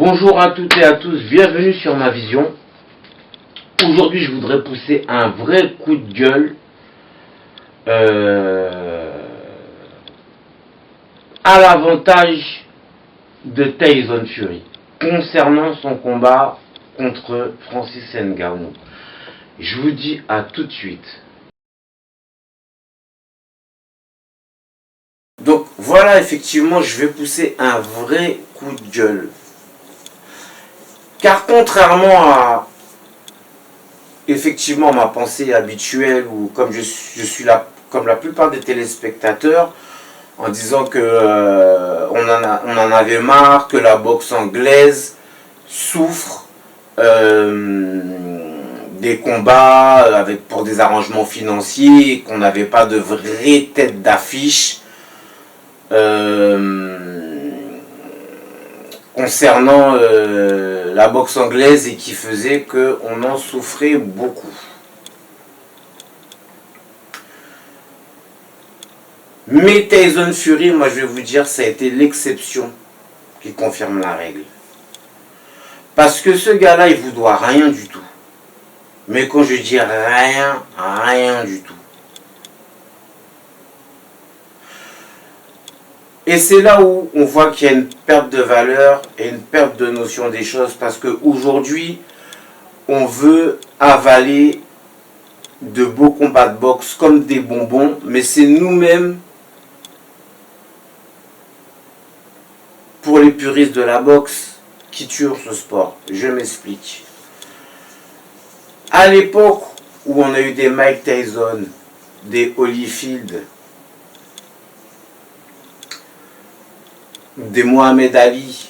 Bonjour à toutes et à tous, bienvenue sur ma vision. Aujourd'hui je voudrais pousser un vrai coup de gueule à l'avantage de Tyson Fury concernant son combat contre Francis Ngannou. Je vous dis à tout de suite. Donc voilà, effectivement je vais pousser un vrai coup de gueule. Car contrairement à effectivement ma pensée habituelle, ou comme je suis là, comme la plupart des téléspectateurs, en disant que on en avait marre, que la boxe anglaise souffre des combats pour des arrangements financiers, qu'on n'avait pas de vraie tête d'affiche concernant la boxe anglaise, et qui faisait qu'on en souffrait beaucoup. Mais Tyson Fury, moi je vais vous dire, ça a été l'exception qui confirme la règle. Parce que ce gars-là, il vous doit rien du tout. Mais quand je dis rien, rien du tout. Et c'est là où on voit qu'il y a une perte de valeur et une perte de notion des choses, parce qu'aujourd'hui, on veut avaler de beaux combats de boxe comme des bonbons, mais c'est nous-mêmes, pour les puristes de la boxe, qui tuent ce sport. Je m'explique. À l'époque où on a eu des Mike Tyson, des Holyfield, des Mohamed Ali,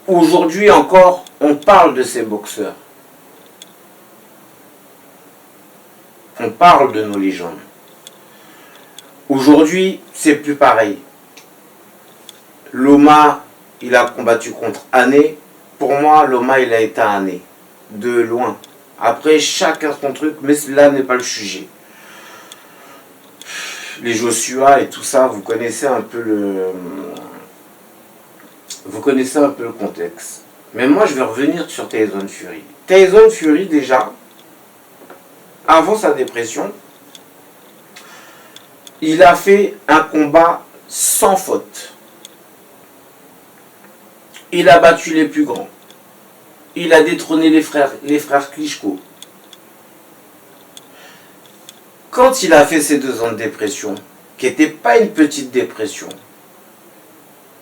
aujourd'hui encore, on parle de ces boxeurs. On parle de nos légendes. Aujourd'hui, c'est plus pareil. Loma, il a combattu contre Hané. Pour moi, Loma, il a été Hané. De loin. Après, chacun son truc, mais là n'est pas le sujet. Les Joshua et tout ça, vous connaissez un peu le contexte. Mais moi, je vais revenir sur Tyson Fury. Tyson Fury, déjà, avant sa dépression, il a fait un combat sans faute. Il a battu les plus grands. Il a détrôné les frères Klitschko. Quand il a fait ces 2 ans de dépression, qui n'était pas une petite dépression,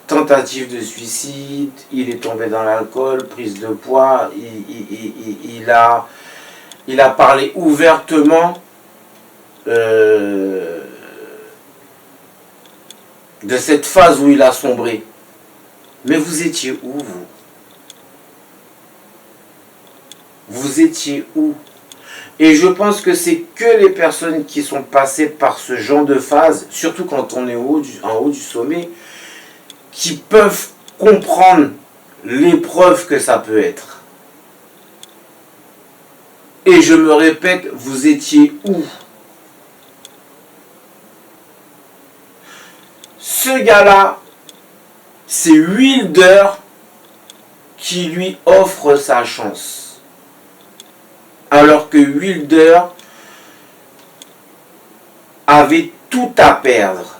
tentative de suicide, il est tombé dans l'alcool, prise de poids, il a parlé ouvertement de cette phase où il a sombré. Mais vous étiez où, vous? Vous étiez où? Et je pense que c'est que les personnes qui sont passées par ce genre de phase, surtout quand on est en haut du sommet, qui peuvent comprendre l'épreuve que ça peut être. Et je me répète, vous étiez où? Ce gars-là, c'est Wilder qui lui offre sa chance. Alors que Wilder avait tout à perdre.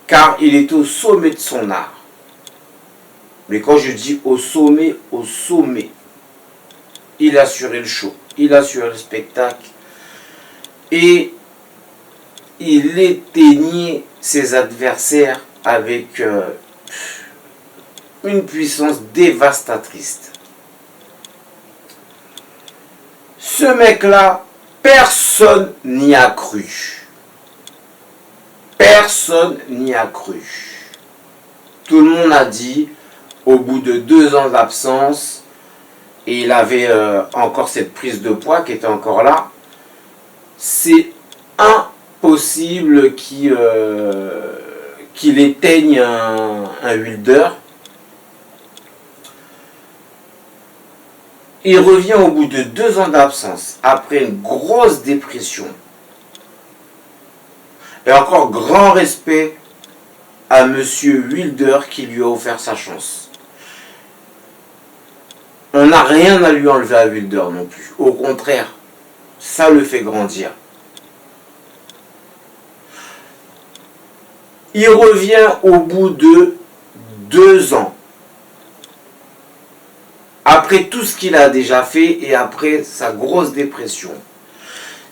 Car il est au sommet de son art. Mais quand je dis au sommet, il assurait le show, il assurait le spectacle. Et il éteignait ses adversaires avec une puissance dévastatrice. Ce mec-là, personne n'y a cru. Personne n'y a cru. Tout le monde a dit, au bout de 2 ans d'absence, et il avait encore cette prise de poids qui était encore là, c'est impossible qu'il éteigne un Wilder. Il revient au bout de 2 ans d'absence, après une grosse dépression. Et encore grand respect à Monsieur Wilder qui lui a offert sa chance. On n'a rien à lui enlever à Wilder non plus. Au contraire, ça le fait grandir. Il revient au bout de 2 ans. Après tout ce qu'il a déjà fait et après sa grosse dépression.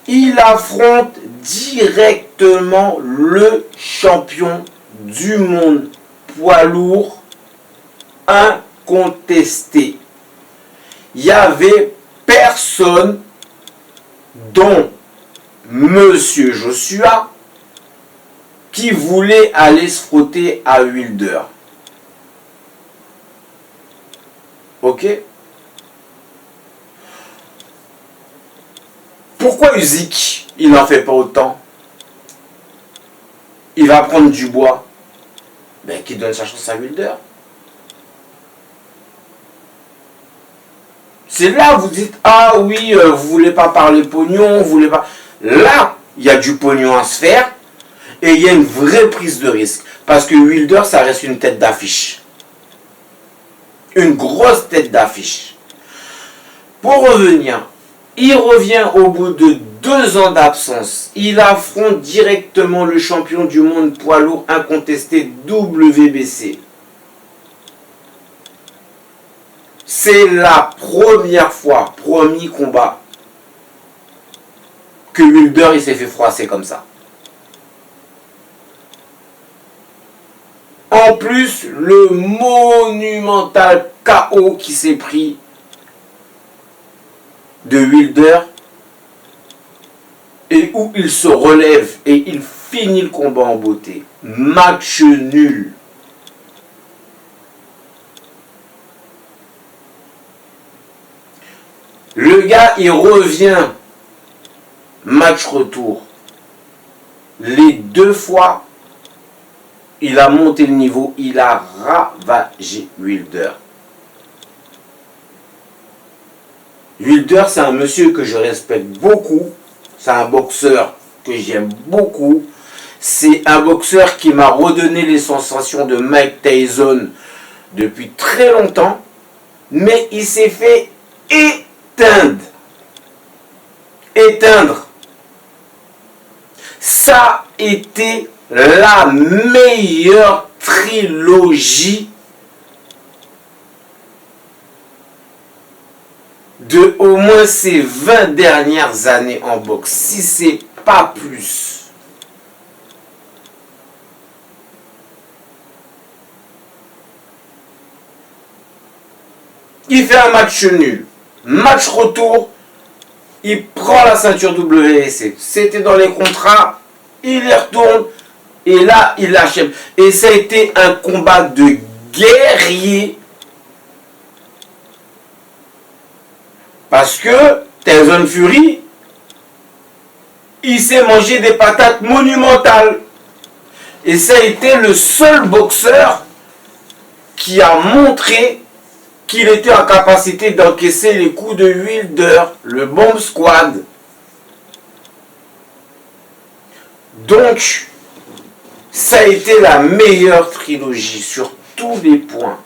Il affronte directement le champion du monde poids lourd incontesté. Il n'y avait personne dont Monsieur Joshua qui voulait aller se frotter à Wilder. Ok? Pourquoi Usyk, il n'en fait pas autant? Il va prendre du bois. Ben, qui donne sa chance à Wilder. C'est là où vous dites, ah oui, vous voulez pas parler pognon, vous voulez pas... Là, il y a du pognon à se faire et il y a une vraie prise de risque. Parce que Wilder, ça reste une tête d'affiche. Une grosse tête d'affiche. Pour revenir, il revient au bout de 2 ans d'absence. Il affronte directement le champion du monde poids lourd incontesté WBC. C'est la première fois, premier combat, que Wilder il s'est fait froisser comme ça. En plus, le monumental KO qui s'est pris de Wilder et où il se relève et il finit le combat en beauté. Match nul. Le gars, il revient. Match retour. Les 2 fois, il a monté le niveau. Il a ravagé Wilder. Wilder, c'est un monsieur que je respecte beaucoup. C'est un boxeur que j'aime beaucoup. C'est un boxeur qui m'a redonné les sensations de Mike Tyson depuis très longtemps. Mais il s'est fait éteindre. Ça a été la meilleure trilogie de au moins ces 20 dernières années en boxe, si c'est pas plus. Il fait un match nul. Match retour, il prend la ceinture WBC. C'était dans les contrats, il y retourne et là il l'achève. Et ça a été un combat de guerrier. Parce que Tyson Fury, il s'est mangé des patates monumentales. Et ça a été le seul boxeur qui a montré qu'il était en capacité d'encaisser les coups de Wilder, le Bomb Squad. Donc, ça a été la meilleure trilogie sur tous les points.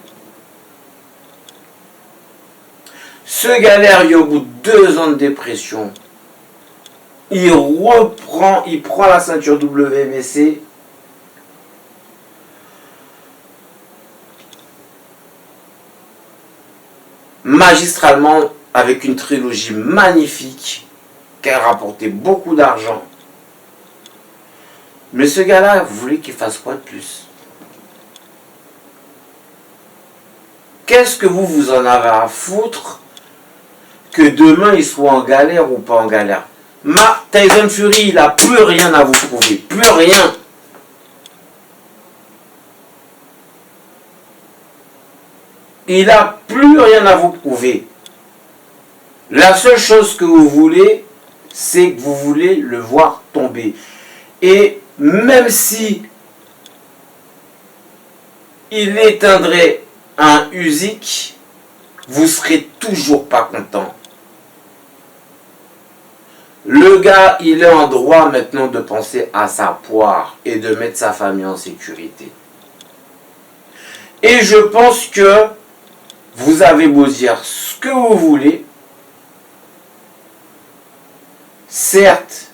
Ce galère, au bout de 2 ans de dépression, il prend la ceinture WBC. Magistralement, avec une trilogie magnifique qui a rapporté beaucoup d'argent. Mais ce gars-là, vous voulez qu'il fasse quoi de plus? Qu'est-ce que vous en avez à foutre que demain il soit en galère ou pas en galère? Tyson Fury, il n'a plus rien à vous prouver. Plus rien. Il n'a plus rien à vous prouver. La seule chose que vous voulez, c'est que vous voulez le voir tomber. Et même si il éteindrait un Usyk, vous serez toujours pas content. Le gars, il est en droit maintenant de penser à sa poire et de mettre sa famille en sécurité. Et je pense que vous avez beau dire ce que vous voulez, certes,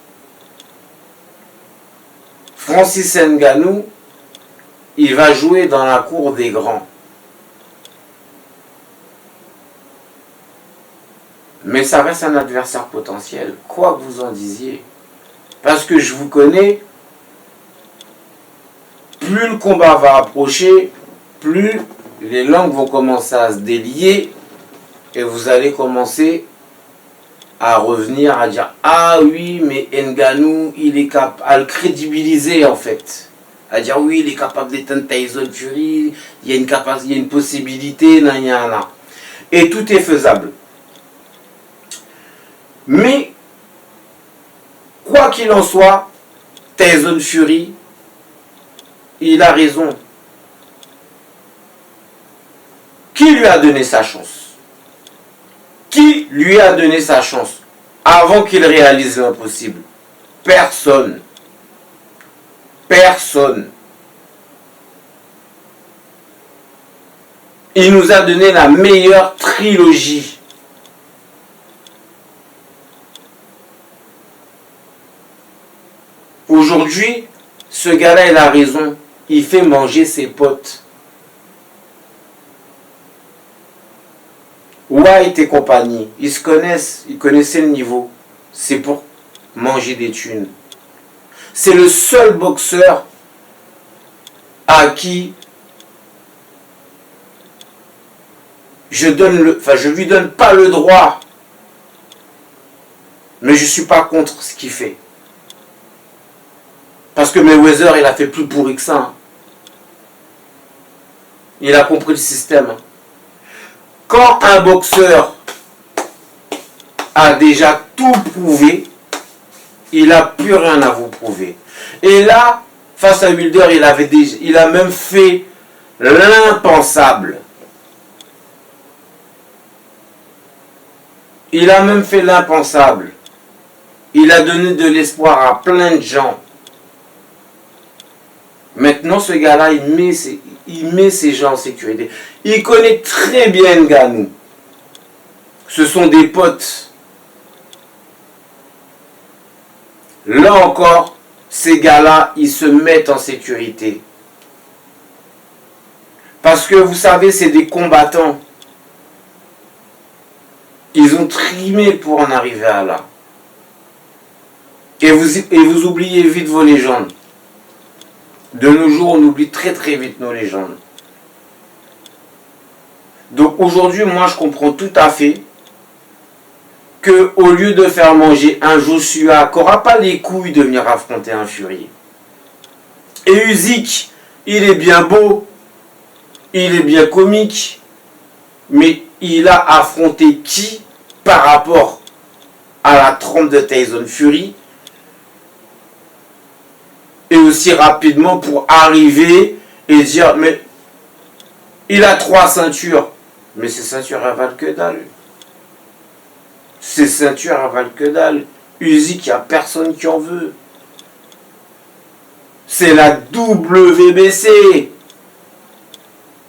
Francis Ngannou, il va jouer dans la cour des grands. Mais ça reste un adversaire potentiel, quoi que vous en disiez. Parce que je vous connais, plus le combat va approcher, plus les langues vont commencer à se délier et vous allez commencer à revenir à dire « Ah oui, mais Ngannou, il est capable à le crédibiliser en fait. » À dire « Oui, il est capable d'éteindre Tyson Fury, il y a une possibilité, nan, nan, nan. » Et tout est faisable. Mais, quoi qu'il en soit, Tyson Fury, il a raison. Qui lui a donné sa chance? Qui lui a donné sa chance avant qu'il réalise l'impossible? Personne. Personne. Il nous a donné la meilleure trilogie. Aujourd'hui, ce gars-là, il a raison. Il fait manger ses potes. White et compagnie, ils se connaissent, ils connaissaient le niveau. C'est pour manger des thunes. C'est le seul boxeur à qui je lui donne pas le droit, mais je suis pas contre ce qu'il fait. Parce que Mayweather, il a fait plus pourri que ça. Hein. Il a compris le système. Hein. Quand un boxeur a déjà tout prouvé, il n'a plus rien à vous prouver. Et là, face à Wilder, il a même fait l'impensable. Il a même fait l'impensable. Il a donné de l'espoir à plein de gens. Maintenant, ce gars-là, il met ses gens en sécurité. Il connaît très bien Ngannou. Ce sont des potes. Là encore, ces gars-là, ils se mettent en sécurité. Parce que vous savez, c'est des combattants. Ils ont trimé pour en arriver à là. Et vous oubliez vite vos légendes. De nos jours, on oublie très très vite nos légendes. Donc aujourd'hui, moi je comprends tout à fait que au lieu de faire manger un Joshua qui n'aura pas les couilles de venir affronter un Fury. Et Usyk, il est bien beau, il est bien comique, mais il a affronté qui par rapport à la trempe de Tyson Fury? Et aussi rapidement pour arriver et dire mais il a 3 ceintures, mais ces ceintures elles valent que dalle. Ces ceintures elles valent que dalle. Usyk, il n'y a personne qui en veut. C'est la WBC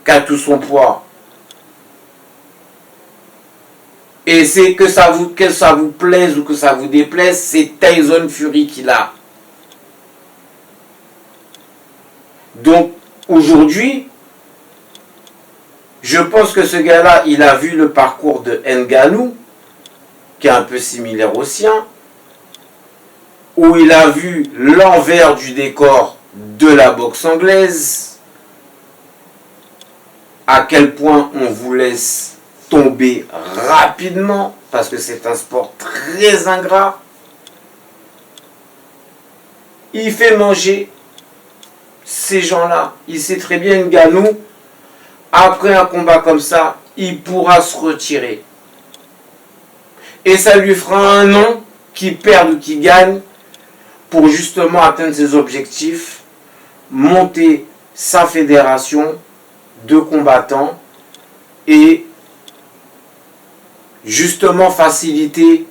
qui a tout son poids. Et c'est que ça vous plaise ou que ça vous déplaise, c'est Tyson Fury qui l'a. Donc, aujourd'hui, je pense que ce gars-là, il a vu le parcours de Ngannou, qui est un peu similaire au sien, où il a vu l'envers du décor de la boxe anglaise, à quel point on vous laisse tomber rapidement, parce que c'est un sport très ingrat. Il fait manger ces gens-là. Il sait très bien Ngannou, après un combat comme ça, il pourra se retirer. Et ça lui fera un nom, qu'il perde ou qu'il gagne, pour justement atteindre ses objectifs, monter sa fédération de combattants et justement faciliter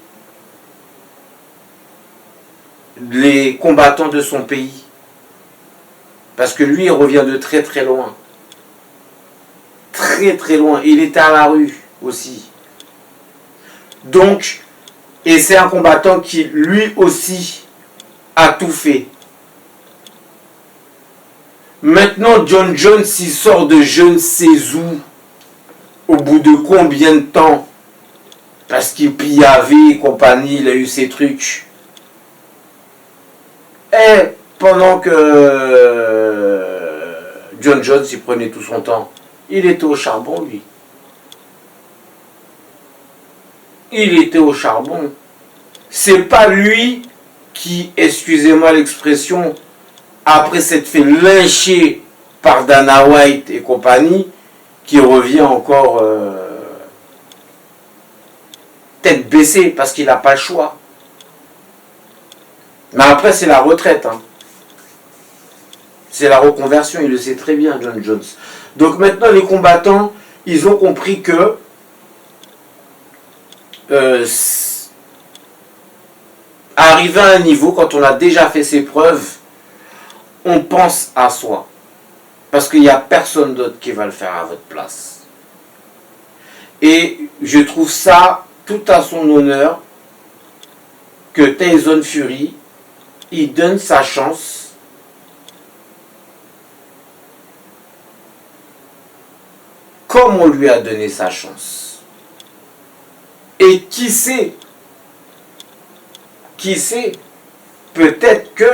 les combattants de son pays. Parce que lui, il revient de très très loin. très très loin. Il était à la rue aussi. Donc, et c'est un combattant qui lui aussi a tout fait. Maintenant, John Jones, il sort de je ne sais où. Au bout de combien de temps? Parce qu'il pillavait et compagnie, il a eu ses trucs. Et pendant que John Jones, il prenait tout son temps, il était au charbon, lui. Il était au charbon. C'est pas lui qui, excusez-moi l'expression, après s'être fait lyncher par Dana White et compagnie, qui revient encore tête baissée parce qu'il n'a pas le choix. Mais après, c'est la retraite. Hein. C'est la reconversion, il le sait très bien, John Jones. Donc maintenant, les combattants, ils ont compris que arrivé à un niveau, quand on a déjà fait ses preuves, on pense à soi. Parce qu'il n'y a personne d'autre qui va le faire à votre place. Et je trouve ça tout à son honneur que Tyson Fury, il donne sa chance comme on lui a donné sa chance. Et qui sait, peut-être que,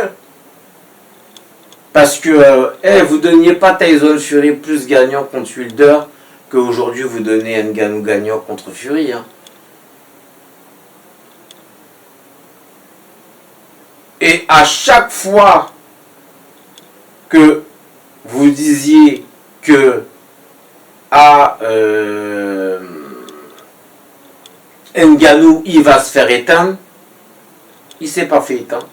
parce que vous ne donniez pas Tyson Fury plus gagnant contre Wilder qu'aujourd'hui vous donnez Ngannou gagnant contre Fury. Hein. Et à chaque fois que vous disiez que Ngannou il va se faire éteindre, il ne s'est pas fait éteindre.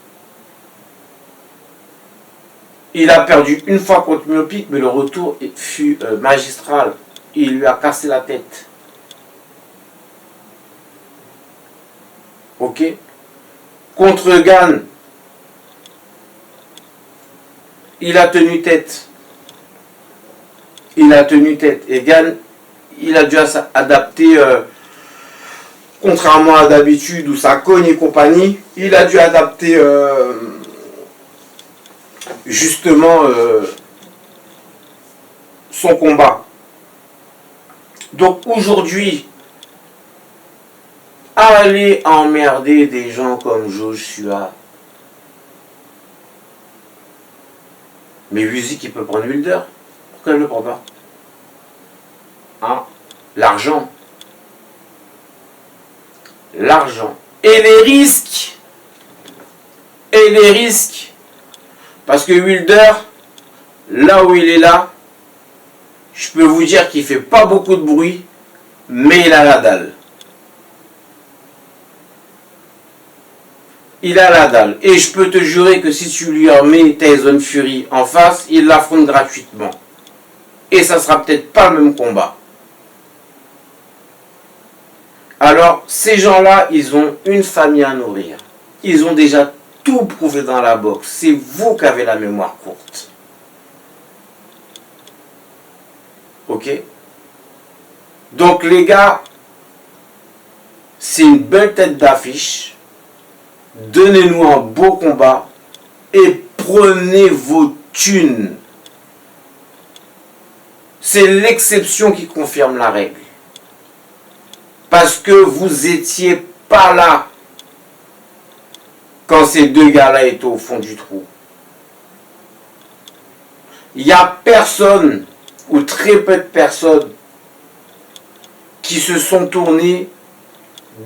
Il a perdu une fois contre Myopic, mais le retour fut magistral. Il lui a cassé la tête. Ok. Contre Gane, il a tenu tête. Et Gane, il a dû s'adapter, contrairement à d'habitude où ça cogne et compagnie, il a dû adapter justement son combat. Donc aujourd'hui, aller emmerder des gens comme Joshua. Mais Usyk il peut prendre Wilder. Pourquoi il ne le prend pas? Hein? L'argent. Et les risques. Parce que Wilder, là où il est là, je peux vous dire qu'il ne fait pas beaucoup de bruit, mais il a la dalle. Et je peux te jurer que si tu lui remets Tyson Fury en face, il l'affronte gratuitement. Et ça sera peut-être pas le même combat. Alors, ces gens-là, ils ont une famille à nourrir. Ils ont déjà tout prouvé dans la boxe. C'est vous qui avez la mémoire courte. Ok? Donc, les gars, c'est une belle tête d'affiche. Donnez-nous un beau combat et prenez vos thunes. C'est l'exception qui confirme la règle. Parce que vous étiez pas là quand ces deux gars-là étaient au fond du trou. Il n'y a personne ou très peu de personnes qui se sont tournés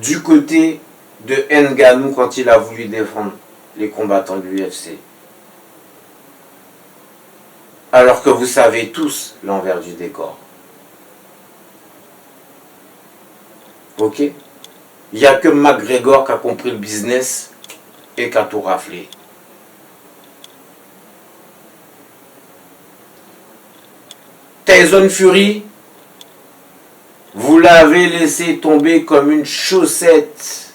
du côté de Ngannou quand il a voulu défendre les combattants de l'UFC. Alors que vous savez tous l'envers du décor. Ok? Il n'y a que McGregor qui a compris le business et qui a tout raflé. Tyson Fury, vous l'avez laissé tomber comme une chaussette.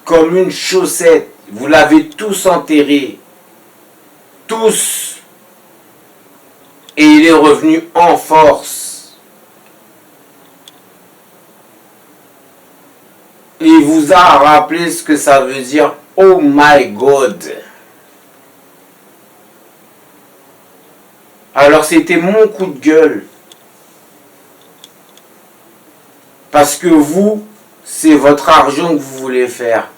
Comme une chaussette. Vous l'avez tous enterré. Tous. Et il est revenu en force. Il vous a rappelé ce que ça veut dire « Oh my God ». Alors c'était mon coup de gueule. Parce que vous, c'est votre argent que vous voulez faire.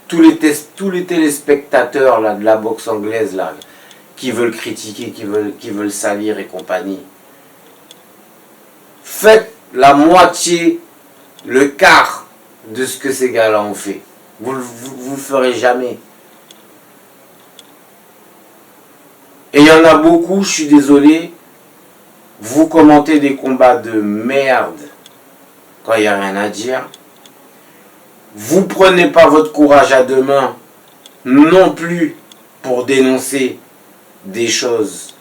Tous les téléspectateurs là, de la boxe anglaise là, qui veulent critiquer, qui veulent salir et compagnie. Faites la moitié, le quart de ce que ces gars-là ont fait. Vous le ferez jamais. Et il y en a beaucoup, je suis désolé, vous commentez des combats de merde quand il n'y a rien à dire. Vous prenez pas votre courage à deux mains non plus pour dénoncer des choses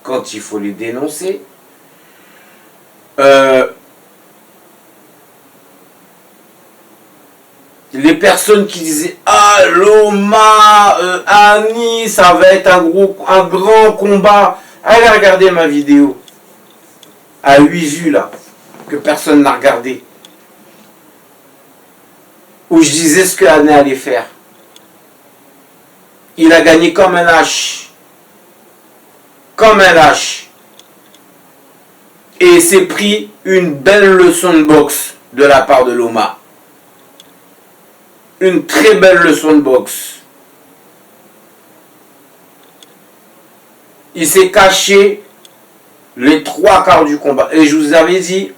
quand il faut les dénoncer. Les personnes qui disaient « Ah, Loma, Annie, ça va être un grand combat ». Allez regarder ma vidéo à 8 vues là, que personne n'a regardé. Où je disais ce que Annie allait faire. Il a gagné comme un lâche. Comme un lâche. Et il s'est pris une belle leçon de boxe de la part de Loma. Une très belle leçon de boxe. Il s'est caché les 3/4 du combat. Et je vous avais dit,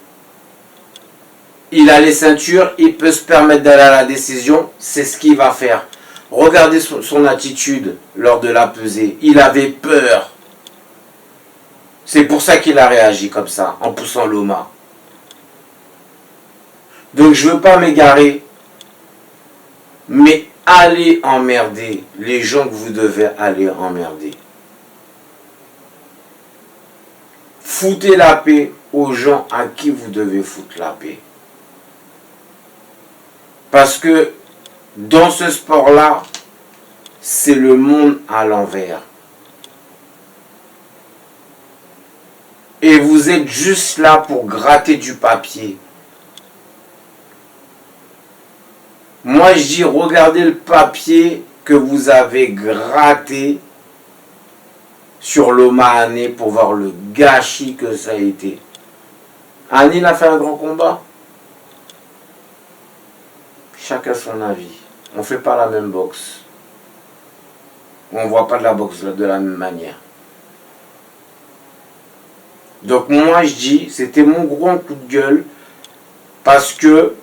il a les ceintures, il peut se permettre d'aller à la décision, c'est ce qu'il va faire. Regardez son attitude lors de la pesée. Il avait peur. C'est pour ça qu'il a réagi comme ça, en poussant Loma. Donc je ne veux pas m'égarer, mais allez emmerder les gens que vous devez aller emmerder. Foutez la paix aux gens à qui vous devez foutre la paix. Parce que dans ce sport-là, c'est le monde à l'envers. Et vous êtes juste là pour gratter du papier. Moi, je dis, regardez le papier que vous avez gratté sur Loma Annie pour voir le gâchis que ça a été. Annie a fait un grand combat. Chacun son avis. On ne fait pas la même boxe. On ne voit pas de la boxe de la même manière. Donc moi je dis, c'était mon gros coup de gueule parce que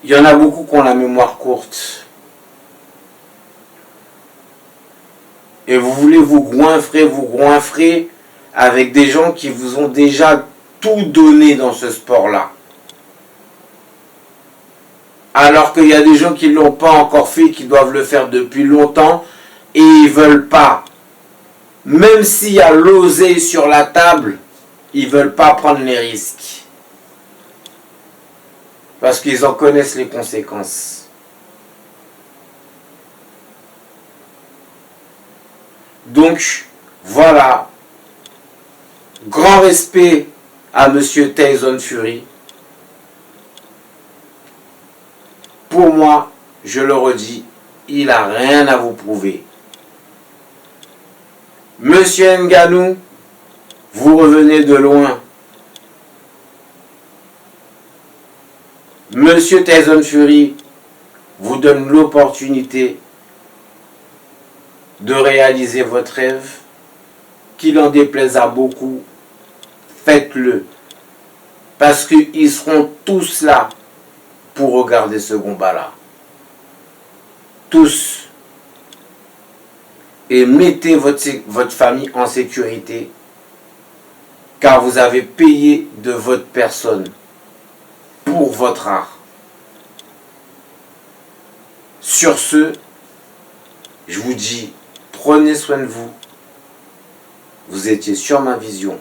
il y en a beaucoup qui ont la mémoire courte. Et vous voulez vous goinfrer avec des gens qui vous ont déjà tout donné dans ce sport-là. Alors qu'il y a des gens qui ne l'ont pas encore fait, qui doivent le faire depuis longtemps, et ils ne veulent pas. Même s'il y a l'oseille sur la table, ils ne veulent pas prendre les risques. Parce qu'ils en connaissent les conséquences. Donc, voilà. Grand respect à Monsieur Tyson Fury. Pour moi, je le redis, il n'a rien à vous prouver. Monsieur Ngannou, vous revenez de loin. Monsieur Tyson Fury vous donne l'opportunité de réaliser votre rêve. Qu'il en déplaise à beaucoup, faites-le. Parce qu'ils seront tous là pour regarder ce combat-là. Tous. Et mettez votre famille en sécurité, car vous avez payé de votre personne pour votre art. Sur ce, je vous dis, prenez soin de vous. Vous étiez sur ma vision.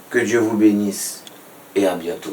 Que Dieu vous bénisse et à bientôt.